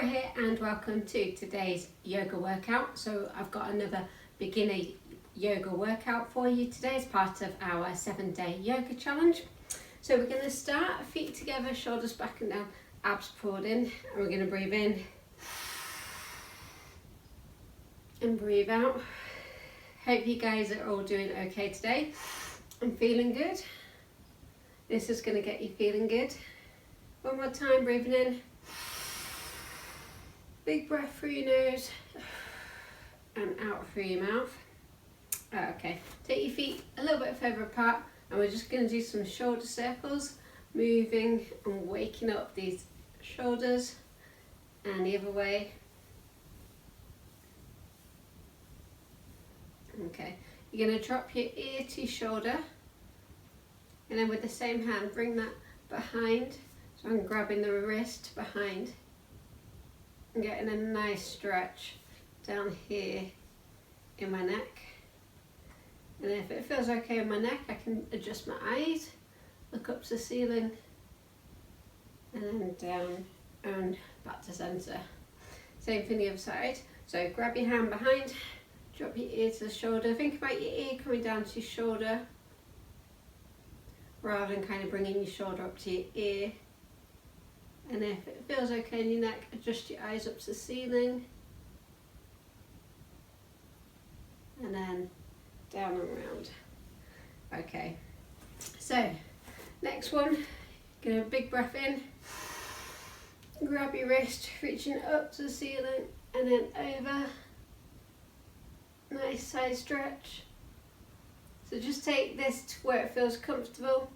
Laura here and welcome to today's yoga workout. So I've got another beginner yoga workout for you today as part of our 7-day yoga challenge. So we're going to start feet together, shoulders back and down, abs pulled in, and we're going to breathe in and breathe out. Hope you guys are all doing okay today. I'm feeling good. This is going to get you feeling good. One more time, breathing in. Big breath through your nose and out through your mouth. Okay, take your feet a little bit further apart and we're just going to do some shoulder circles, moving and waking up these shoulders and the other way. Okay, you're going to drop your ear to your shoulder and then with the same hand bring that behind. So I'm grabbing the wrist behind and getting a nice stretch down here in my neck. And if it feels okay in my neck, I can adjust my eyes, look up to the ceiling, and then down and back to centre. Same thing the other side. So grab your hand behind, drop your ear to the shoulder. Think about your ear coming down to your shoulder, rather than kind of bringing your shoulder up to your ear. And if it feels okay in your neck, adjust your eyes up to the ceiling. And then down and round. Okay, so next one, get a big breath in. Grab your wrist, reaching up to the ceiling and then over. Nice side stretch. So just take this to where it feels comfortable.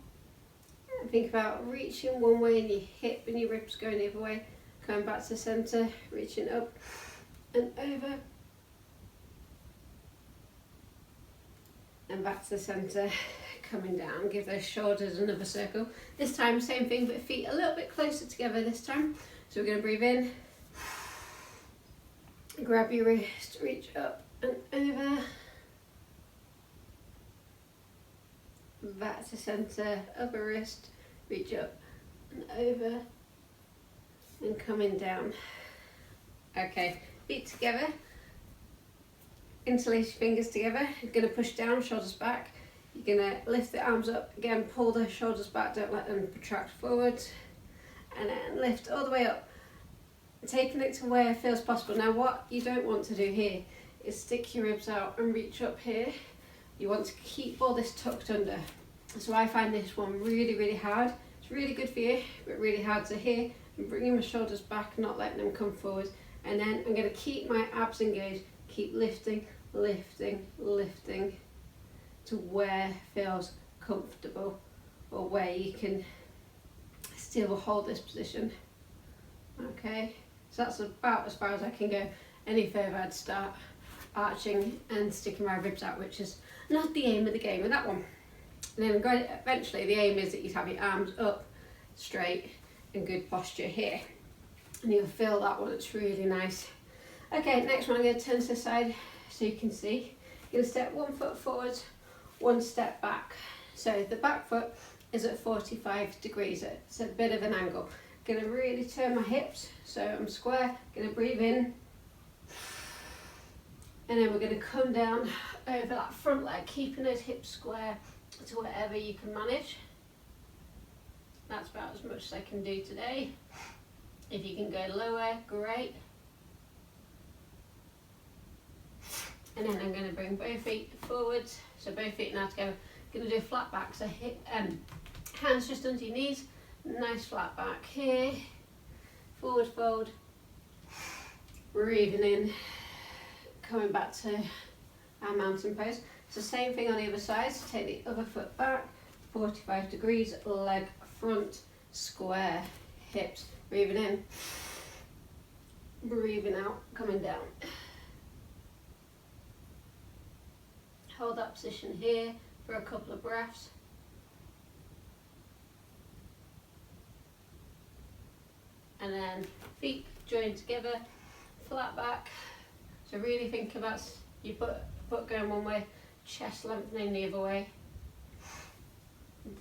Think about reaching one way in your hip and your ribs going the other way, coming back to centre, reaching up and over and back to centre, coming down. Give those shoulders another circle. This time same thing but feet a little bit closer together this time. So we're going to breathe in, grab your wrist, reach up and over, back to centre, upper wrist, reach up and over and coming down. Okay, feet together, interlace your fingers together. You're going to push down, shoulders back. You're going to lift the arms up, again pull the shoulders back, don't let them protract forward, and then lift all the way up, taking it to where it feels possible. Now what you don't want to do here is stick your ribs out and reach up here. You want to keep all this tucked under. So I find this one really hard. It's really good for you, but really hard to here. I'm bringing my shoulders back, not letting them come forward. And then I'm going to keep my abs engaged, keep lifting to where it feels comfortable or where you can still hold this position. Okay, so that's about as far as I can go. Any further I'd start arching and sticking my ribs out, which is not the aim of the game with that one. And then eventually the aim is that you have your arms up straight and good posture here, and you'll feel that one, it's really nice. Okay, next one I'm going to turn to the side so you can see. You're going to step 1 foot forward, 1 step back. So the back foot is at 45 degrees, it's a bit of an angle. Going to really turn my hips so I'm square, going to breathe in. And then we're going to come down over that front leg, keeping those hips square to whatever you can manage. That's about as much as I can do today. If you can go lower, great. And then I'm going to bring both feet forwards, so both feet now together. Going to do a flat back, so hands just under your knees, nice flat back here, forward fold, breathing in. Coming back to our mountain pose. So same thing on the other side, so take the other foot back, 45 degrees, leg front, square, hips, breathing in, breathing out, coming down. Hold that position here for a couple of breaths. And then feet joined together, flat back. So really think about your butt going one way, chest lengthening the other way.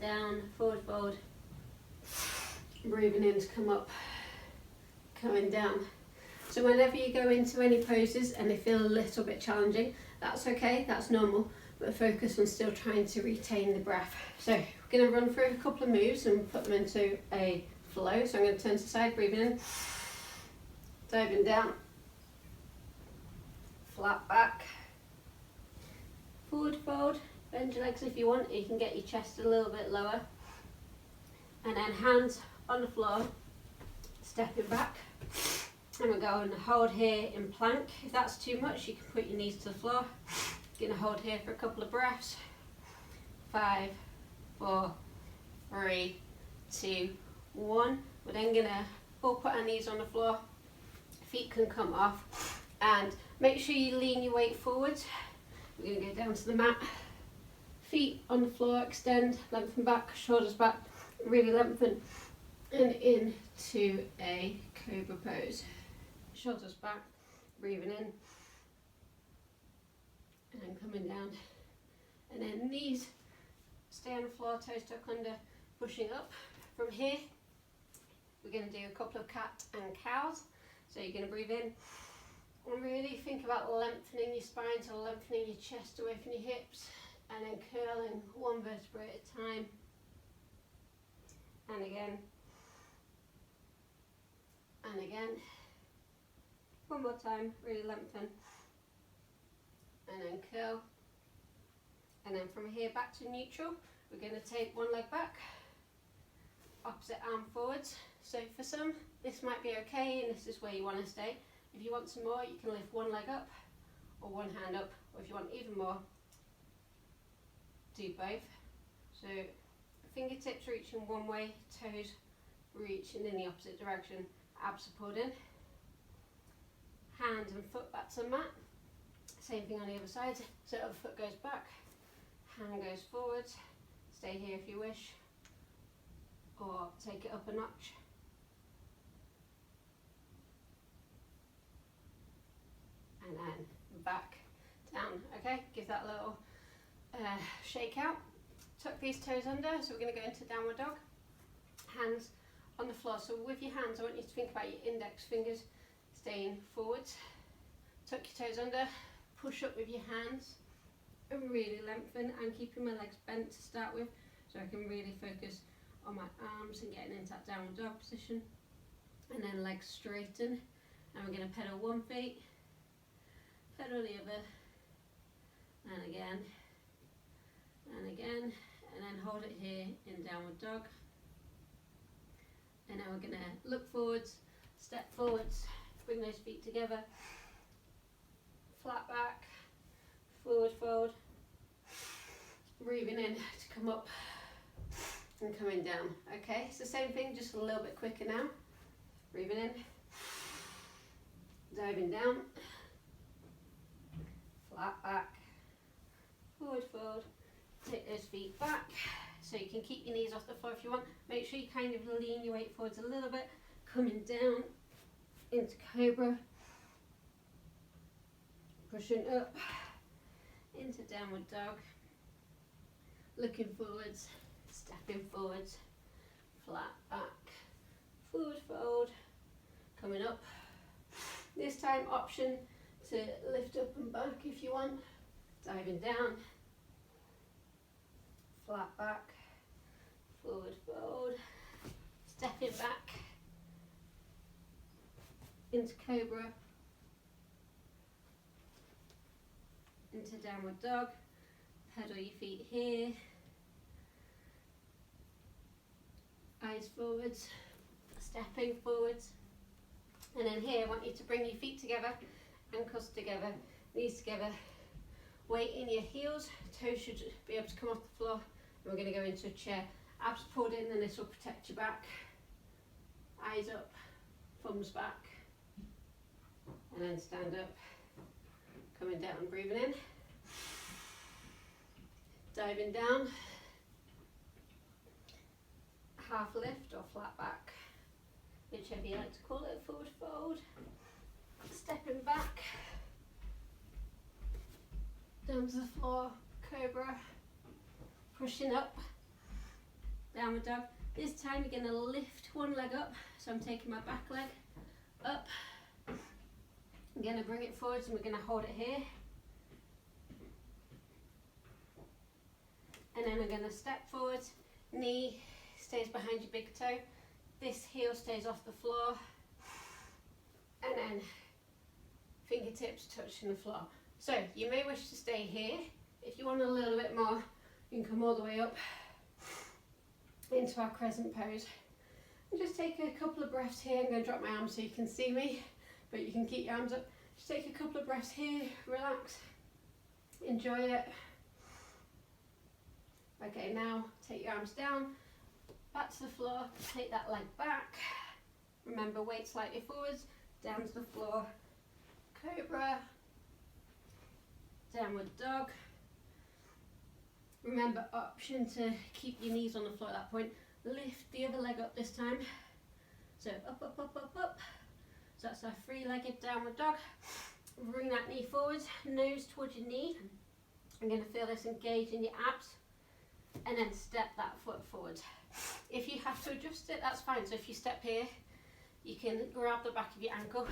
Down, forward fold. Breathing in to come up, coming down. So whenever you go into any poses and they feel a little bit challenging, that's okay, that's normal, but focus on still trying to retain the breath. So we're going to run through a couple of moves and put them into a flow. So I'm going to turn to the side, breathing in, diving down, flat back, forward fold, bend your legs if you want, you can get your chest a little bit lower, and then hands on the floor, stepping back, and we're going to hold here in plank. If that's too much, you can put your knees to the floor. You're going to hold here for a couple of breaths. 5, 4, 3, 2, 1. We're then going to all put our knees on the floor, feet can come off, and make sure you lean your weight forwards. We're going to go down to the mat, feet on the floor, extend, lengthen back, shoulders back, really lengthen, and into a cobra pose. Shoulders back, breathing in, and then coming down, and then knees stay on the floor, toes tuck under, pushing up. From here we're going to do a couple of cat and cows. So you're going to breathe in and really think about lengthening your spine, so lengthening your chest away from your hips, and then curling one vertebrae at a time, and again, and again. One more time, really lengthen, and then curl, and then from here back to neutral. We're going to take one leg back, opposite arm forwards. So for some, this might be okay, and this is where you want to stay. If you want some more, you can lift one leg up, or one hand up, or if you want even more, do both. So fingertips reaching one way, toes reaching in the opposite direction, abs supporting. Hand and foot back to the mat. Same thing on the other side. So the foot goes back, hand goes forwards. Stay here if you wish, or take it up a notch. And then back down. Okay, give that a little shake out. Tuck these toes under. So we're going to go into downward dog. Hands on the floor. So with your hands, I want you to think about your index fingers staying forwards. Tuck your toes under, push up with your hands, and really lengthen, and keeping my legs bent to start with, so I can really focus on my arms and getting into that downward dog position. And then legs straighten, and we're going to pedal one foot, pedal the other, and again, and again, and then hold it here in downward dog. And now we're going to look forwards, step forwards, bring those feet together, flat back, forward fold, breathing in to come up and coming down. Okay, it's the same thing, just a little bit quicker now. Breathing in, diving down, flat back, forward fold, take those feet back, so you can keep your knees off the floor if you want. Make sure you kind of lean your weight forwards a little bit, coming down into cobra, pushing up into downward dog, looking forwards, stepping forwards, flat back, forward fold, coming up. This time option to lift up and back if you want, diving down, flat back, forward fold, stepping back into cobra, into downward dog, pedal your feet here, eyes forwards, stepping forwards, and then here I want you to bring your feet together, ankles together, knees together, weight in your heels, toes should be able to come off the floor, and we're going to go into a chair, abs pulled in, and this will protect your back, eyes up, thumbs back, and then stand up, coming down, breathing in, diving down, half lift or flat back, whichever you like to call it, forward fold, stepping back, down to the floor, cobra, pushing up, downward dog. This time you're going to lift one leg up, so I'm taking my back leg up, I'm going to bring it forwards and we're going to hold it here. And then I'm going to step forwards, knee stays behind your big toe, this heel stays off the floor, and then fingertips touching the floor. So you may wish to stay here. If you want a little bit more, you can come all the way up into our crescent pose. And just take a couple of breaths here. I'm going to drop my arms so you can see me, but you can keep your arms up. Just take a couple of breaths here, relax, enjoy it. Okay, now take your arms down, back to the floor, take that leg back. Remember, weight slightly forwards, down to the floor, cobra, downward dog. Remember, option to keep your knees on the floor at that point. Lift the other leg up this time. So up, up, up, up, up. So that's our three-legged downward dog. Bring that knee forwards, nose towards your knee. I'm going to feel this engage in your abs. And then step that foot forward. If you have to adjust it, that's fine. So if you step here, you can grab the back of your ankle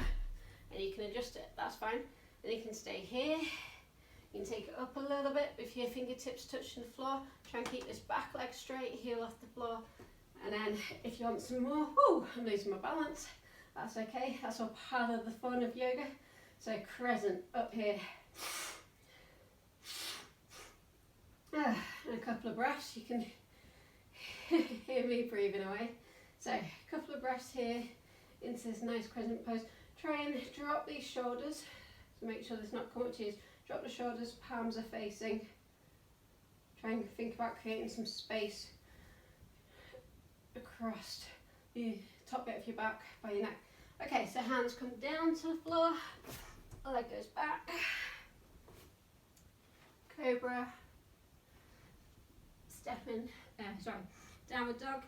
and you can adjust it, that's fine. Then you can stay here. You can take it up a little bit with your fingertips touching the floor. Try and keep this back leg straight, heel off the floor. And then if you want some more, I'm losing my balance. That's okay, that's all part of the fun of yoga. So crescent up here. And a couple of breaths, you can hear me breathing away. So a couple of breaths here into this nice crescent pose. Try and drop these shoulders, so make sure there's not much ease. Drop the shoulders, palms are facing. Try and think about creating some space across the top bit of your back by your neck. Okay, so hands come down to the floor, leg goes back. Cobra. Downward dog,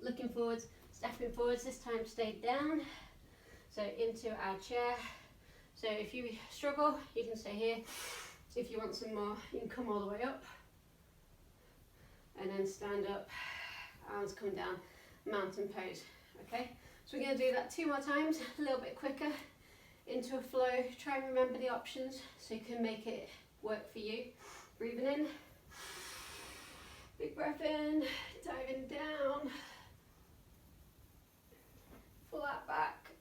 looking forwards, stepping forwards, this time stay down, so into our chair. So if you struggle, you can stay here. If you want some more, you can come all the way up, and then stand up, arms come down, mountain pose, okay? So we're going to do that 2 more times, a little bit quicker, into a flow. Try and remember the options so you can make it work for you. Breathing in. Big breath in, diving down, flat back,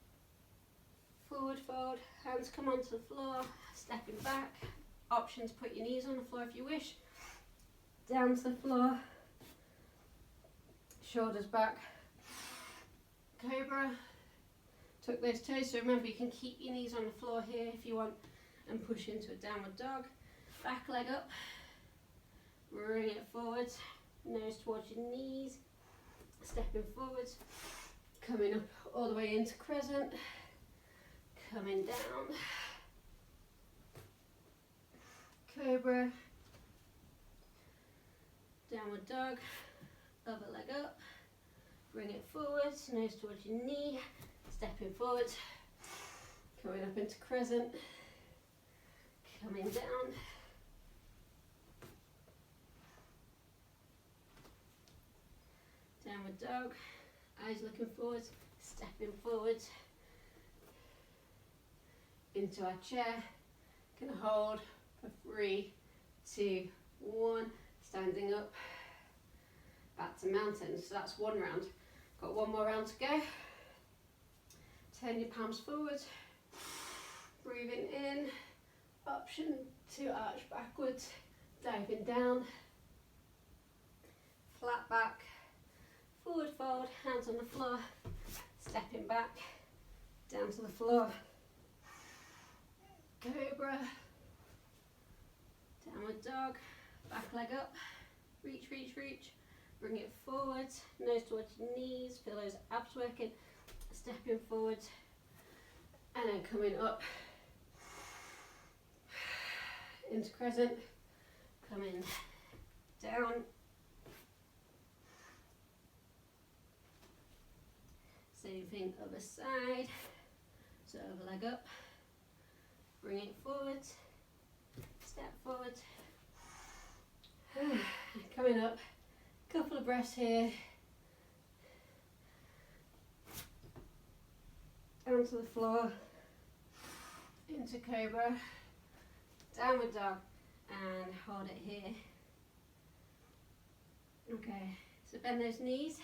forward fold, hands come onto the floor, stepping back. Options, put your knees on the floor if you wish, down to the floor, shoulders back, cobra, tuck those toes. So remember, you can keep your knees on the floor here if you want, and push into a downward dog. Back leg up. Bring it forwards, nose towards your knees, stepping forwards, coming up all the way into crescent, coming down, cobra, downward dog, other leg up, bring it forwards, nose towards your knee, stepping forwards, coming up into crescent, coming down, downward dog, eyes looking forwards, stepping forwards into our chair. Gonna hold for 3, 2, 1, standing up, back to mountain. So that's one round. Got one more round to go. Turn your palms forward, breathing in, option to arch backwards, diving down, flat back, forward fold, hands on the floor, stepping back, down to the floor, cobra, downward dog, back leg up, reach, reach, reach, bring it forward, nose towards your knees, feel those abs working, stepping forward, and then coming up into crescent, coming down, same thing other side, so other leg up, bring it forward, step forward, coming up, couple of breaths here, onto the floor, into cobra, downward dog, and hold it here. Okay, so bend those knees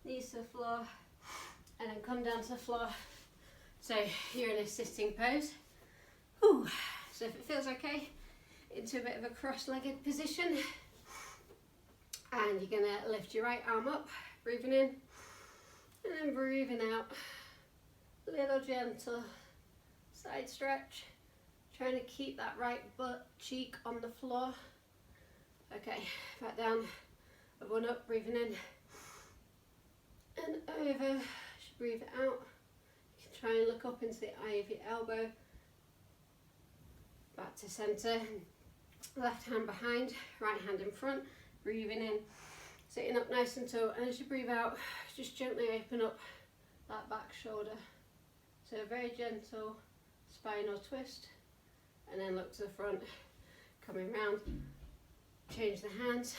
to the floor, and then come down to the floor. So you're in a sitting pose. Whew. So if it feels okay, into a bit of a cross-legged position, and you're going to lift your right arm up, breathing in, and then breathing out. Little gentle side stretch, trying to keep that right butt cheek on the floor. Okay, back down, one up, breathing in, and over, just breathe it out. You can try and look up into the eye of your elbow, back to centre, left hand behind, right hand in front, breathing in, sitting up nice and tall, and as you breathe out, just gently open up that back shoulder. So a very gentle spinal twist, and then look to the front, coming round, change the hands.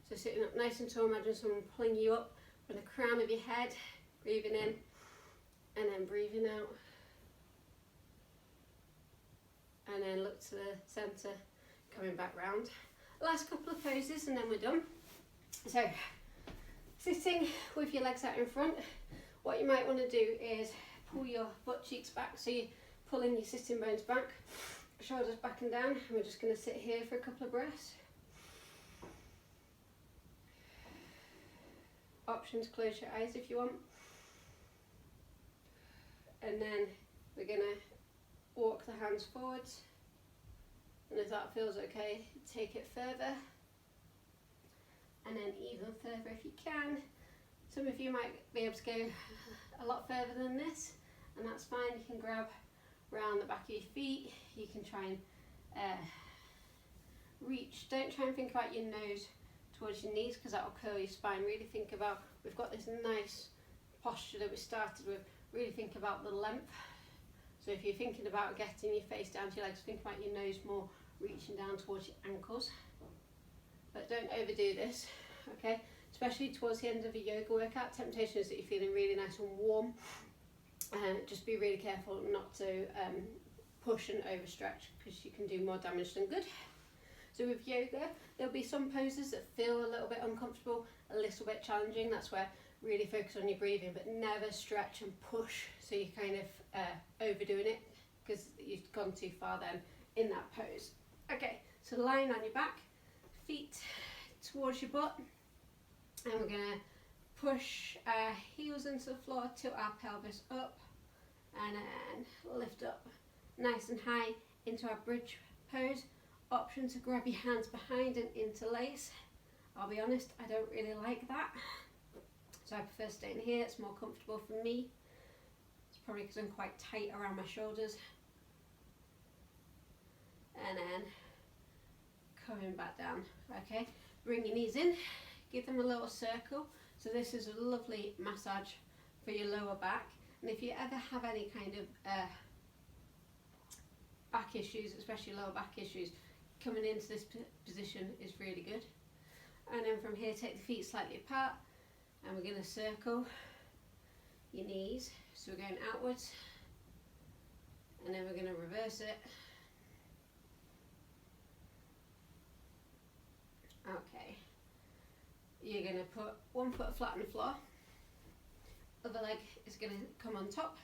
So sitting up nice and tall, imagine someone pulling you up from the crown of your head, breathing in, and then breathing out. And then look to the centre, coming back round. Last couple of poses and then we're done. So, sitting with your legs out in front, what you might want to do is pull your butt cheeks back, so you're pulling your sitting bones back, shoulders back and down, and we're just going to sit here for a couple of breaths. Options, close your eyes if you want. And then we're going to walk the hands forwards, and if that feels okay, take it further, and then even further if you can. Some of you might be able to go a lot further than this, and that's fine. You can grab around the back of your feet, you can try and reach. Don't try and think about your nose towards your knees, because that will curl your spine. Really think about, we've got this nice posture that we started with, really think about the length. So if you're thinking about getting your face down to your legs, think about your nose more reaching down towards your ankles. But don't overdo this, okay? Especially towards the end of a yoga workout, temptation is that you're feeling really nice and warm. Just be really careful not to push and overstretch, because you can do more damage than good. So with yoga, there'll be some poses that feel a little bit uncomfortable, a little bit challenging. That's where really focus on your breathing, but never stretch and push, so you're kind of overdoing it, because you've gone too far then in that pose. Okay, so lying on your back, feet towards your butt, and we're going to push our heels into the floor, tilt our pelvis up, and then lift up nice and high into our bridge pose. Option to grab your hands behind and interlace. I'll be honest, I don't really like that, so I prefer staying here. It's more comfortable for me. It's probably because I'm quite tight around my shoulders. And then coming back down. Okay, bring your knees in, give them a little circle. So this is a lovely massage for your lower back. And if you ever have any kind of back issues, especially lower back issues, coming into this position is really good. And then from here, take the feet slightly apart, and we're going to circle your knees. So we're going outwards, and then we're going to reverse it. Okay, you're going to put one foot flat on the floor, other leg is going to come on top.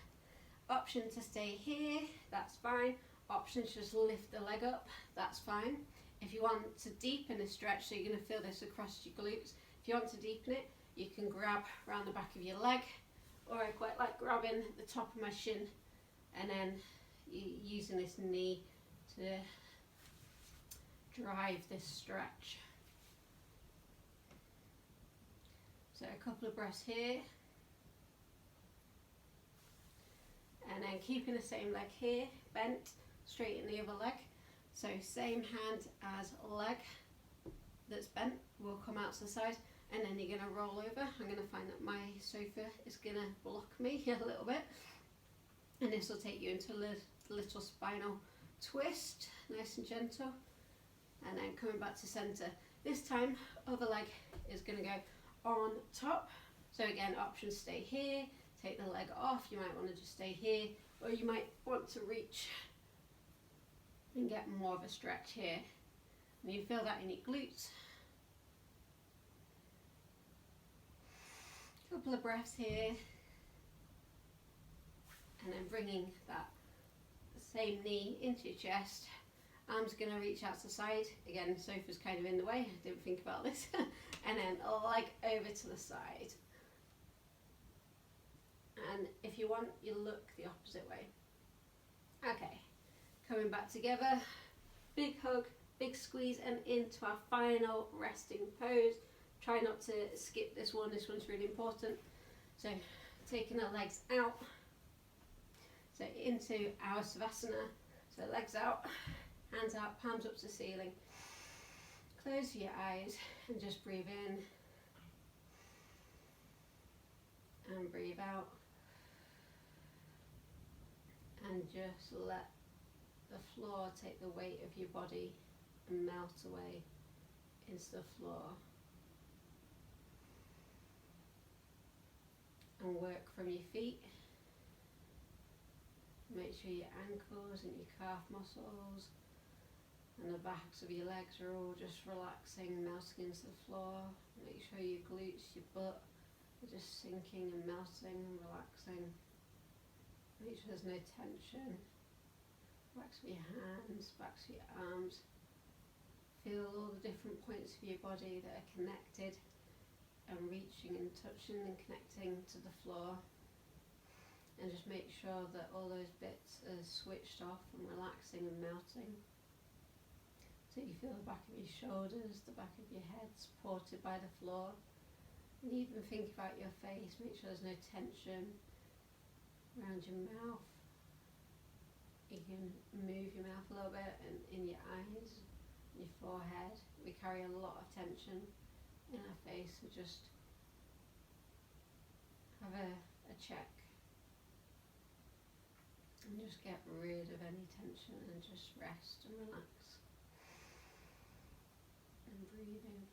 Option to stay here, that's fine. Option to just lift the leg up, that's fine. If you want to deepen the stretch, so you're going to feel this across your glutes, if you want to deepen it, you can grab around the back of your leg, or I quite like grabbing the top of my shin and then using this knee to drive this stretch. So a couple of breaths here, and then keeping the same leg here, bent, straighten the other leg. So same hand as leg that's bent will come out to the side, and then you're going to roll over. I'm going to find that my sofa is going to block me a little bit, and this will take you into a little spinal twist, nice and gentle, and then coming back to centre. This time, other leg is going to go on top. So again, options stay here, take the leg off, you might want to just stay here, or you might want to reach and get more of a stretch here. And you feel that in your glutes. Couple of breaths here, and then bringing that same knee into your chest. Arms going to reach out to the side. Again, sofa's kind of in the way, I didn't think about this. And then leg over to the side. And if you want, you look the opposite way. Okay, coming back together, big hug, big squeeze, and into our final resting pose. Try not to skip this one's really important. So taking our legs out, so into our Savasana, so legs out, hands out, palms up to the ceiling. Close your eyes and just breathe in and breathe out, and just let the floor take the weight of your body and melt away into the floor. And work from your feet. Make sure your ankles and your calf muscles and the backs of your legs are all just relaxing, melting into the floor. Make sure your glutes, your butt are just sinking and melting and relaxing. Make sure there's no tension. Backs of your hands, backs of your arms. Feel all the different points of your body that are connected and reaching and touching and connecting to the floor. And just make sure that all those bits are switched off and relaxing and melting. So you feel the back of your shoulders, the back of your head supported by the floor. And even think about your face, make sure there's no tension around your mouth. You can move your mouth a little bit, and in your eyes, your forehead. We carry a lot of tension in our face, so just have a check and just get rid of any tension and just rest and relax and breathing.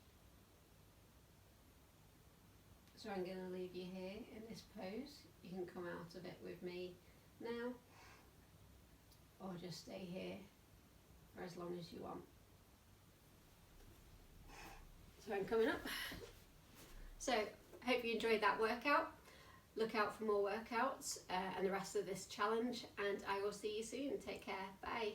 So I'm going to leave you here in this pose. You can come out of it with me now, or just stay here for as long as you want. So I'm coming up. So I hope you enjoyed that workout. Look out for more workouts and the rest of this challenge, and I will see you soon. Take care. Bye.